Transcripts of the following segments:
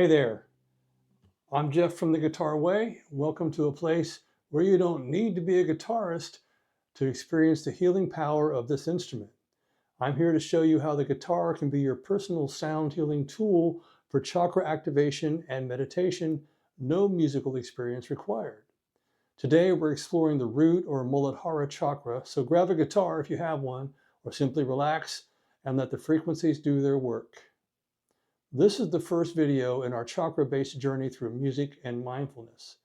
Hey there, I'm Jeff from the Guitar Way. Welcome to a place where you don't need to be a guitarist to experience the healing power of this instrument. I'm here to show you how the guitar can be your personal sound healing tool for chakra activation and meditation, no musical experience required. Today we're exploring the root or Muladhara chakra, so grab a guitar if you have one, or simply relax and let the frequencies do their work. This is the first video in our chakra-based journey through music and mindfulness.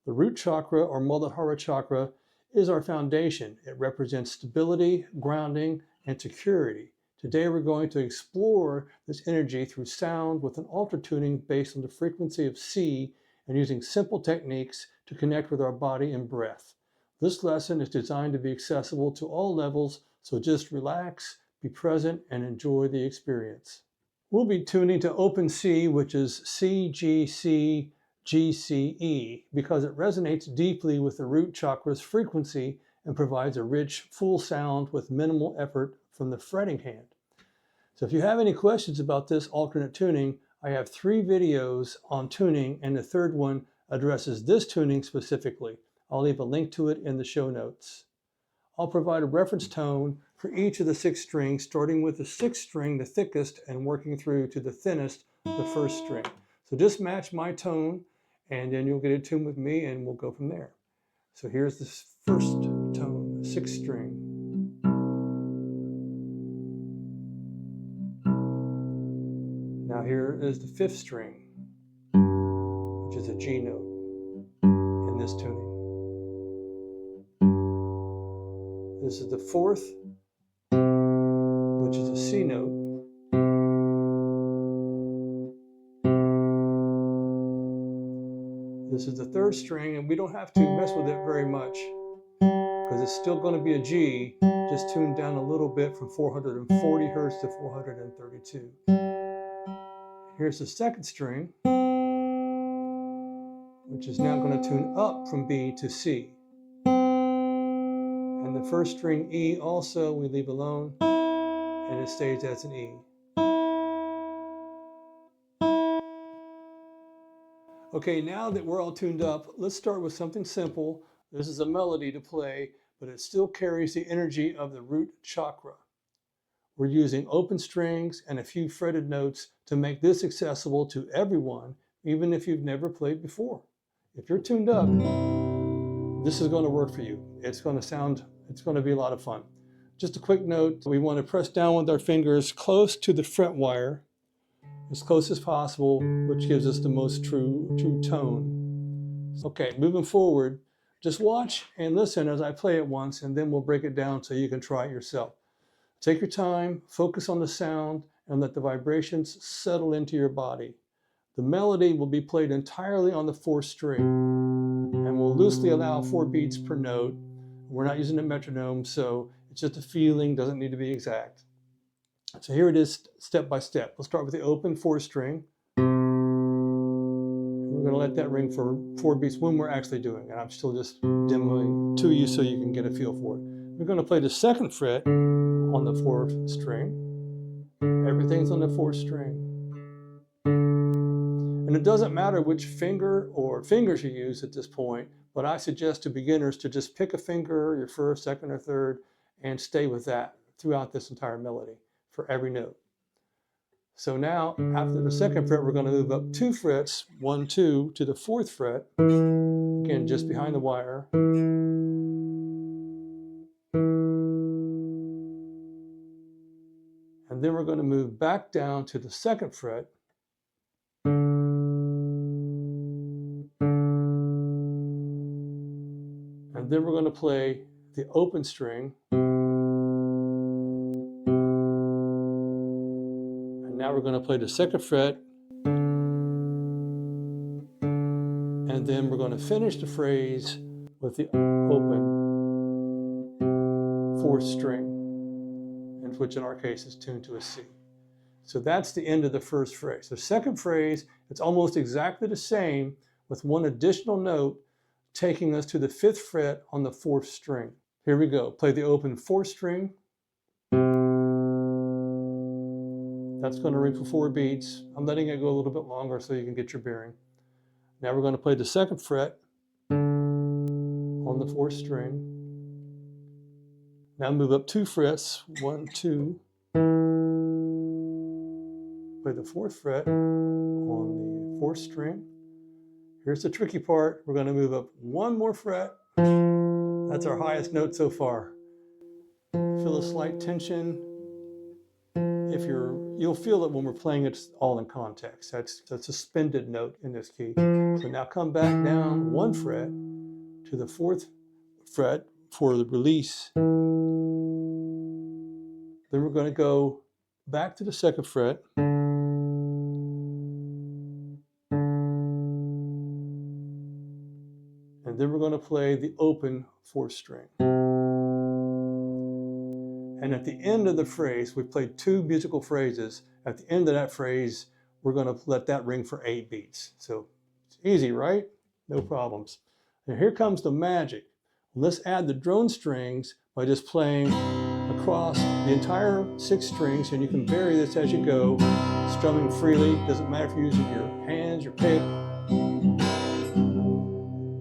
The root chakra or Muladhara chakra is our foundation. It represents stability, grounding, and security. Today we're going to explore this energy through sound with an alter tuning based on the frequency of C and using simple techniques to connect with our body and breath. This lesson is designed to be accessible to all levels, so just relax, be present, and enjoy the experience. We'll be tuning to open C, which is C, G, C, G, C, E, because it resonates deeply with the root chakra's frequency and provides a rich, full sound with minimal effort from the fretting hand. So if you have any questions about this alternate tuning, I have 3 videos on tuning, and the third one addresses this tuning specifically. I'll leave a link to it in the show notes. I'll provide a reference tone for each of the 6 strings, starting with the 6th string, the thickest, and working through to the thinnest, the 1st string. So just match my tone, and then you'll get in tune with me, and we'll go from there. So here's the 1st tone, the 6th string. Now here is the 5th string, which is a G note in this tuning. This is the 4th, which is a C note. This is the 3rd string, and we don't have to mess with it very much because it's still going to be a G, just tuned down a little bit from 440 Hertz to 432. Here's the 2nd string, which is now going to tune up from B to C. And the 1st string E also we leave alone, and it stays as an E. Okay, now that we're all tuned up, let's start with something simple. This is a melody to play, but it still carries the energy of the root chakra. We're using open strings and a few fretted notes to make this accessible to everyone, even if you've never played before. If you're tuned up, this is going to work for you. It's going to be a lot of fun. Just a quick note, we want to press down with our fingers close to the fret wire, as close as possible, which gives us the most true tone. Okay, moving forward, just watch and listen as I play it once, and then we'll break it down so you can try it yourself. Take your time, focus on the sound, and let the vibrations settle into your body. The melody will be played entirely on the 4th string, and we'll loosely allow 4 beats per note. We're not using a metronome, so it's just a feeling, doesn't need to be exact. So here it is step by step. We'll start with the open 4th string. We're going to let that ring for 4 beats when we're actually doing it. I'm still just demoing to you so you can get a feel for it. We're going to play the 2nd fret on the 4th string. Everything's on the 4th string. And it doesn't matter which finger or fingers you use at this point, but I suggest to beginners to just pick a finger, your 1st, 2nd, or 3rd, and stay with that throughout this entire melody for every note. So now, after the 2nd fret, we're going to move up 2 frets, 1, 2, to the 4th fret, again, just behind the wire. And then we're going to move back down to the 2nd fret. And then we're going to play the open string. And now we're going to play the 2nd fret. And then we're going to finish the phrase with the open 4th string, which in our case is tuned to a C. So that's the end of the 1st phrase. The 2nd phrase, it's almost exactly the same with one additional note taking us to the 5th fret on the 4th string. Here we go. Play the open 4th string. That's going to ring for 4 beats. I'm letting it go a little bit longer so you can get your bearing. Now we're going to play the 2nd fret on the 4th string. Now move up 2 frets, 1, 2. Play the 4th fret on the 4th string. Here's the tricky part. We're going to move up 1 more fret. That's our highest note so far. Feel a slight tension. You'll feel it when we're playing it all in context. That's a suspended note in this key. So now come back down 1 fret to the 4th fret for the release. Then we're going to go back to the 2nd fret. And then we're going to play the open 4th string. And at the end of the phrase, we played 2 musical phrases. At the end of that phrase, we're going to let that ring for 8 beats. So it's easy, right? No problems. And here comes the magic. Let's add the drone strings by just playing across the entire 6 strings, and you can vary this as you go, strumming freely. Doesn't matter if you're using your hands, your pick.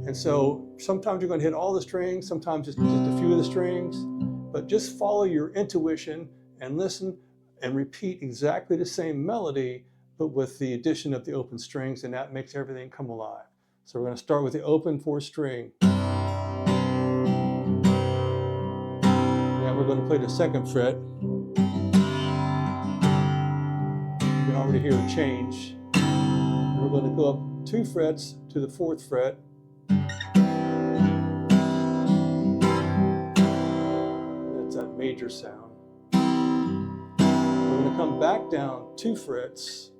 And so sometimes you're going to hit all the strings, sometimes just a few of the strings, but just follow your intuition and listen and repeat exactly the same melody, but with the addition of the open strings, and that makes everything come alive. So we're going to start with the open 4th string. Now we're going to play the 2nd fret. You can already hear the change. And we're going to go up 2 frets to the 4th fret. That's that major sound. We're going to come back down 2 frets.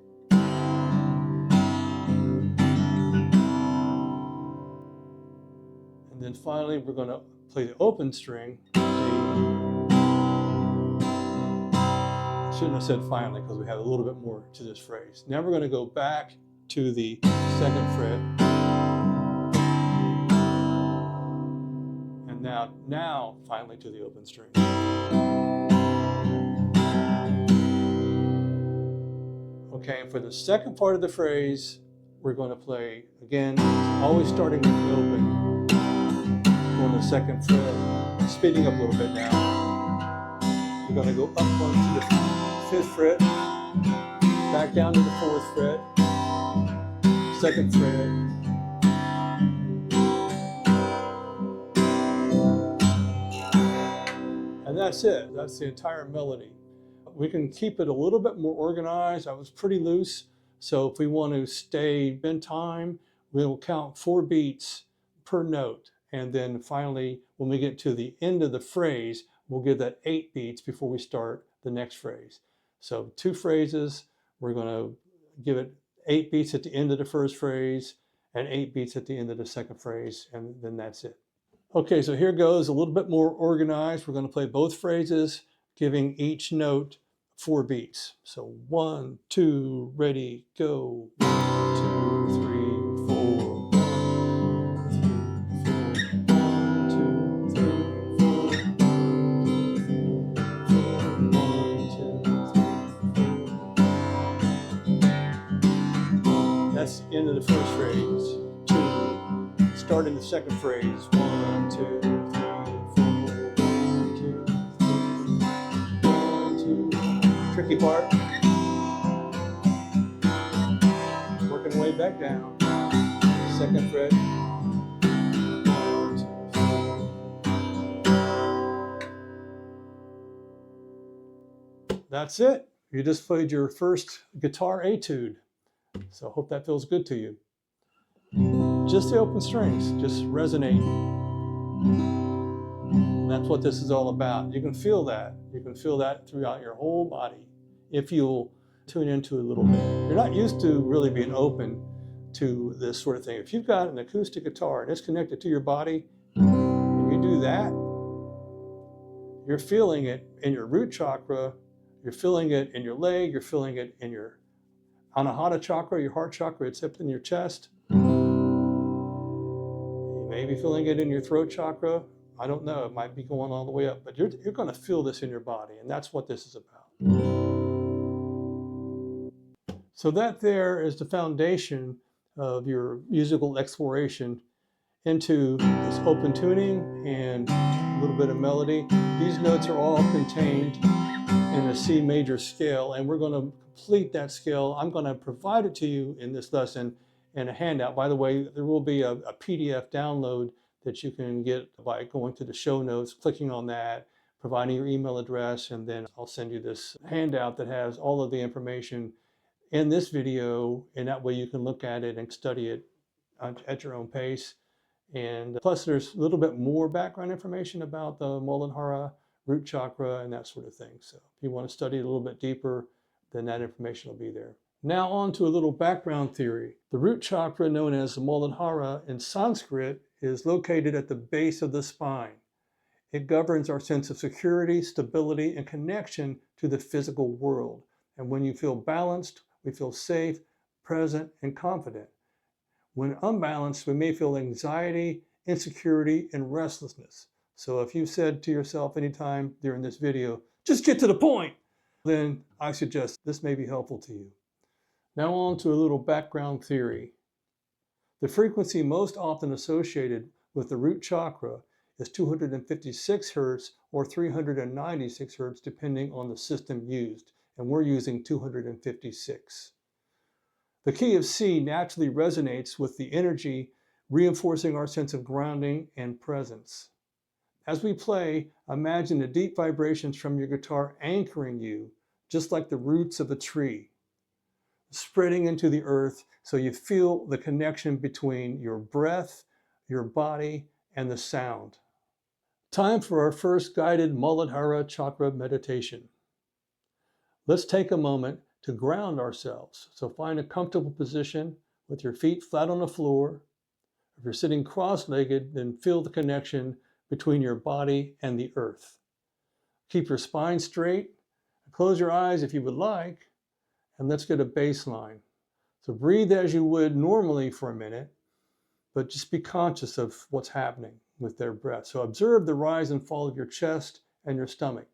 And then finally, we're going to play the open string. I shouldn't have said finally because we have a little bit more to this phrase. Now we're going to go back to the 2nd fret. And now finally to the open string. Okay, and for the second part of the phrase, we're going to play, again, always starting with the open. On the 2nd fret, speeding up a little bit now. We're going to go up onto the 5th fret, back down to the 4th fret, 2nd fret, and that's it. That's the entire melody. We can keep it a little bit more organized. I was pretty loose, so if we want to stay in time, we'll count 4 beats per note. And then finally, when we get to the end of the phrase, we'll give that 8 beats before we start the next phrase. So 2 phrases, we're going to give it 8 beats at the end of the first phrase and 8 beats at the end of the second phrase, and then that's it. Okay, so here goes a little bit more organized. We're going to play both phrases, giving each note 4 beats. So 1, 2, ready, go. 1, 2, 3, 4. That's the end of the first phrase. 2. Starting the second phrase. 1, 2, 3, 4. 1, 2, 3, 1, 2. Tricky part. Working way back down. Second fret. 1, 2, 3. That's it. You just played your first guitar etude. So I hope that feels good to you. Just the open strings, just resonate. And that's what this is all about. You can feel that. You can feel that throughout your whole body if you'll tune into it a little bit. You're not used to really being open to this sort of thing. If you've got an acoustic guitar and it's connected to your body, and you do that, you're feeling it in your root chakra, you're feeling it in your leg, you're feeling it in your Anahata chakra, your heart chakra, it's up in your chest. You may be feeling it in your throat chakra. I don't know, it might be going all the way up, but you're going to feel this in your body, and that's what this is about. So that there is the foundation of your musical exploration into this open tuning and a little bit of melody. These notes are all contained in a C major scale, and we're going to complete that scale. I'm going to provide it to you in this lesson in a handout. By the way, there will be a PDF download that you can get by going to the show notes, clicking on that, providing your email address, and then I'll send you this handout that has all of the information in this video, and that way you can look at it and study it at your own pace. And plus there's a little bit more background information about the Muladhara, root chakra, and that sort of thing. So if you want to study it a little bit deeper, then that information will be there. Now on to a little background theory. The root chakra, known as the Muladhara in Sanskrit, is located at the base of the spine. It governs our sense of security, stability, and connection to the physical world. And when you feel balanced, we feel safe, present, and confident. When unbalanced, we may feel anxiety, insecurity, and restlessness. So if you said to yourself anytime during this video, just get to the point, then I suggest this may be helpful to you. Now on to a little background theory. The frequency most often associated with the root chakra is 256 Hertz or 396 Hertz, depending on the system used, and we're using 256. The key of C naturally resonates with the energy, reinforcing our sense of grounding and presence. As we play, imagine the deep vibrations from your guitar anchoring you, just like the roots of a tree, spreading into the earth so you feel the connection between your breath, your body, and the sound. Time for our first guided Muladhara chakra meditation. Let's take a moment to ground ourselves. So find a comfortable position with your feet flat on the floor. If you're sitting cross-legged, then feel the connection between your body and the earth. Keep your spine straight. Close your eyes if you would like, and let's get a baseline. So breathe as you would normally for a minute, but just be conscious of what's happening with their breath. So observe the rise and fall of your chest and your stomach.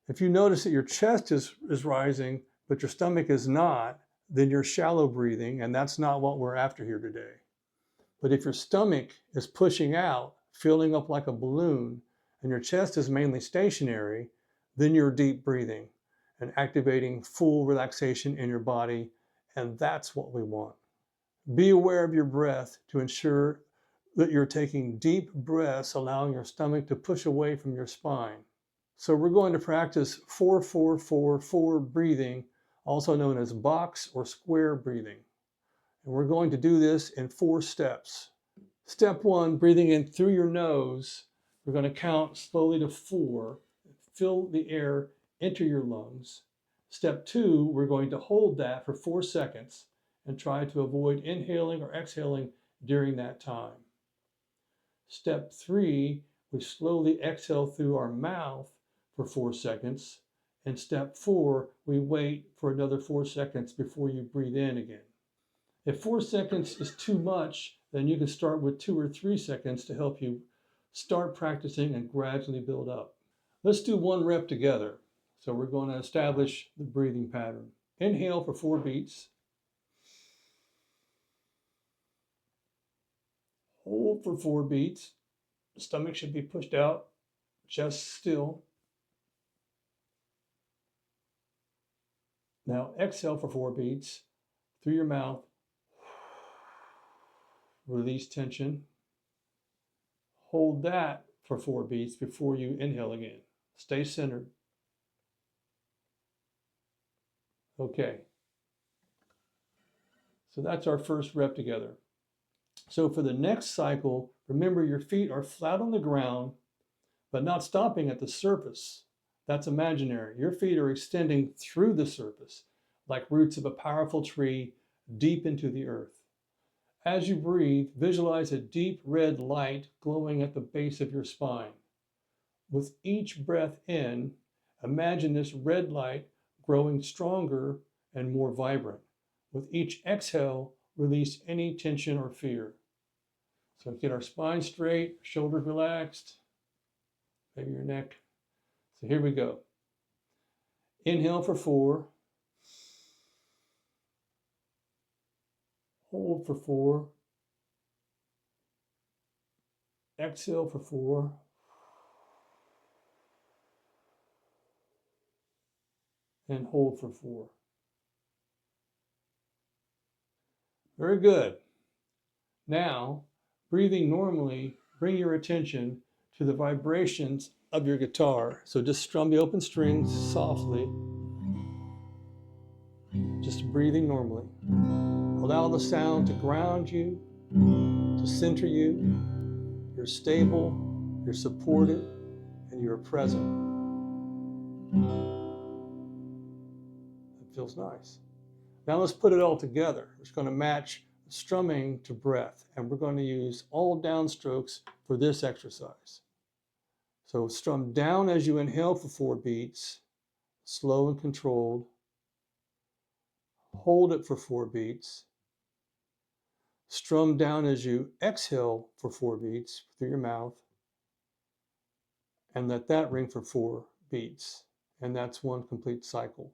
If you notice that your chest is rising, but your stomach is not, then you're shallow breathing, and that's not what we're after here today. But if your stomach is pushing out, filling up like a balloon, and your chest is mainly stationary, then you're deep breathing and activating full relaxation in your body, and that's what we want. Be aware of your breath to ensure that you're taking deep breaths, allowing your stomach to push away from your spine. So we're going to practice 4-4-4-4 breathing, also known as box or square breathing. And we're going to do this in 4 steps. Step 1, breathing in through your nose. We're going to count slowly to 4. Fill the air into your lungs. Step 2, we're going to hold that for 4 seconds and try to avoid inhaling or exhaling during that time. Step 3, we slowly exhale through our mouth for 4 seconds. And step 4, we wait for another 4 seconds before you breathe in again. If 4 seconds is too much, then you can start with 2 or 3 seconds to help you start practicing and gradually build up. Let's do 1 rep together. So we're going to establish the breathing pattern. Inhale for 4 beats. Hold for 4 beats. The stomach should be pushed out, chest still. Now exhale for 4 beats through your mouth. Release tension. Hold that for 4 beats before you inhale again. Stay centered. Okay. So that's our first rep together. So for the next cycle, remember your feet are flat on the ground, but not stopping at the surface. That's imaginary. Your feet are extending through the surface, like roots of a powerful tree deep into the earth. As you breathe, visualize a deep red light glowing at the base of your spine. With each breath in, imagine this red light growing stronger and more vibrant. With each exhale, release any tension or fear. So get our spine straight, shoulders relaxed, maybe your neck. So here we go. Inhale for 4. hold for 4, exhale for 4, and hold for 4. Very good. Now, breathing normally, bring your attention to the vibrations of your guitar. So just strum the open strings softly, just breathing normally. Allow the sound to ground you, to center you. You're stable, you're supported, and you're present. It feels nice. Now let's put it all together. It's going to match strumming to breath, and we're going to use all downstrokes for this exercise. So strum down as you inhale for 4 beats, slow and controlled. Hold it for 4 beats. Strum down as you exhale for 4 beats through your mouth, and let that ring for 4 beats. And that's one complete cycle.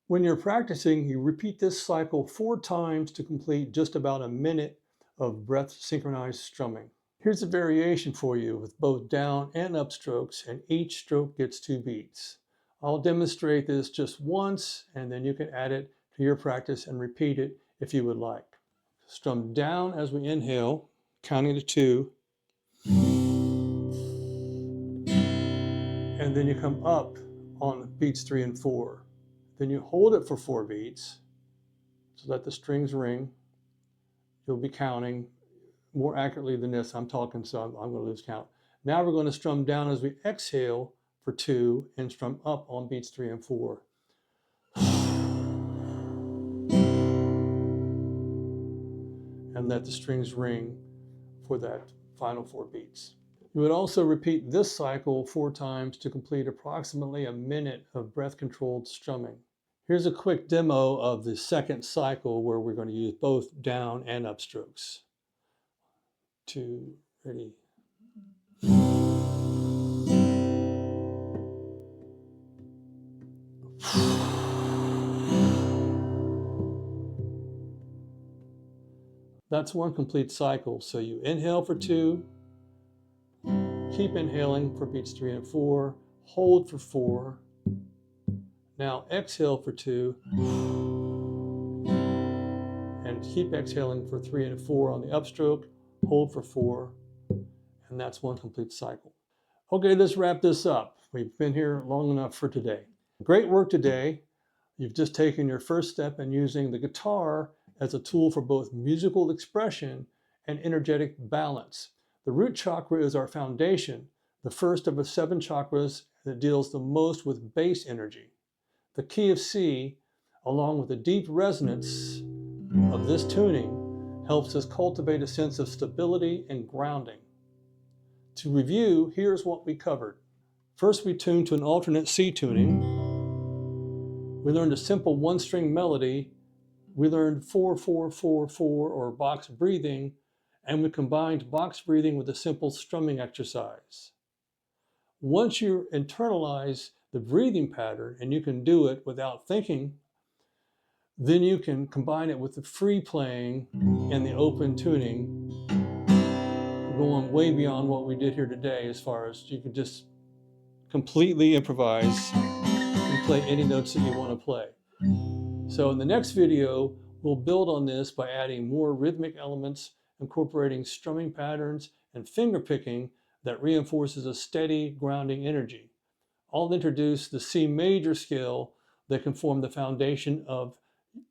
When you're practicing, you repeat this cycle 4 times to complete just about a minute of breath synchronized strumming. Here's a variation for you with both down and up strokes, and each stroke gets 2 beats. I'll demonstrate this just once, and then you can add it to your practice and repeat it if you would like. Strum down as we inhale, counting to 2. And then you come up on beats 3 and 4. Then you hold it for 4 beats, so let the strings ring. You'll be counting more accurately than this. I'm talking, so I'm going to lose count. Now we're going to strum down as we exhale for 2 and strum up on beats 3 and 4. And let the strings ring for that final 4 beats. You would also repeat this cycle 4 times to complete approximately a minute of breath-controlled strumming. Here's a quick demo of the second cycle where we're going to use both down and up strokes. 2, ready. That's one complete cycle. So you inhale for 2, keep inhaling for beats 3 and 4, hold for 4. Now exhale for 2, and keep exhaling for 3 and 4 on the upstroke, hold for 4, and that's one complete cycle. Okay, let's wrap this up. We've been here long enough for today. Great work today. You've just taken your first step in using the guitar as a tool for both musical expression and energetic balance. The root chakra is our foundation, the first of the 7 chakras that deals the most with bass energy. The key of C, along with the deep resonance of this tuning, helps us cultivate a sense of stability and grounding. To review, here's what we covered. First, we tuned to an alternate C tuning. We learned a simple 1-string melody. We learned 4-4-4-4 or box breathing, and we combined box breathing with a simple strumming exercise. Once you internalize the breathing pattern, and you can do it without thinking, then you can combine it with the free playing and the open tuning, going way beyond what we did here today, as far as you can just completely improvise and play any notes that you want to play. So in the next video, we'll build on this by adding more rhythmic elements, incorporating strumming patterns and finger picking that reinforces a steady grounding energy. I'll introduce the C major scale that can form the foundation of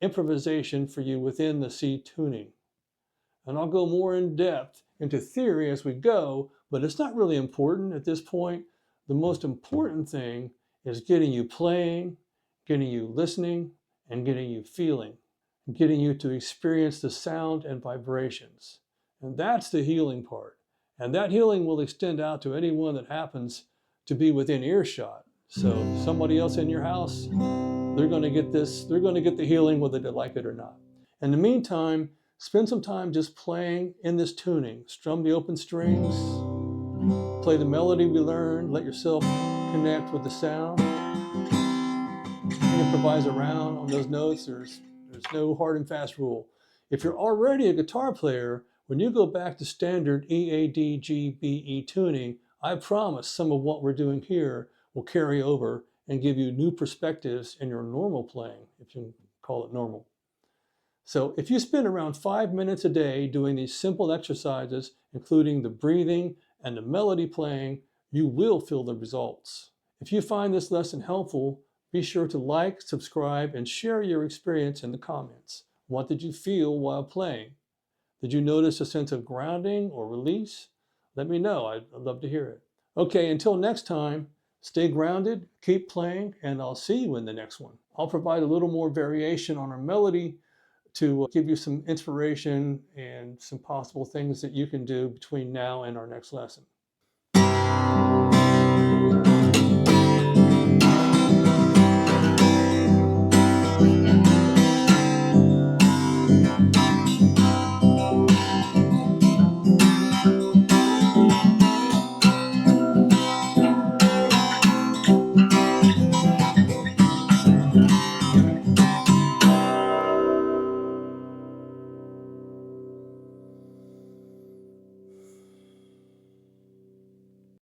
improvisation for you within the C tuning. And I'll go more in depth into theory as we go, but it's not really important at this point. The most important thing is getting you playing, getting you listening, and getting you feeling, and getting you to experience the sound and vibrations. And that's the healing part. And that healing will extend out to anyone that happens to be within earshot. So somebody else in your house, they're going to get this, they're going to get the healing whether they like it or not. In the meantime, spend some time just playing in this tuning. Strum the open strings, play the melody we learned, let yourself connect with the sound. You improvise around on those notes. There's no hard and fast rule. If you're already a guitar player, when you go back to standard E, A, D, G, B, E tuning, I promise some of what we're doing here will carry over and give you new perspectives in your normal playing, if you call it normal. So if you spend around 5 minutes a day doing these simple exercises, including the breathing and the melody playing, you will feel the results. If you find this lesson helpful, be sure to like, subscribe, and share your experience in the comments. What did you feel while playing? Did you notice a sense of grounding or release? Let me know. I'd love to hear it. Okay, until next time, stay grounded, keep playing, and I'll see you in the next one. I'll provide a little more variation on our melody to give you some inspiration and some possible things that you can do between now and our next lesson.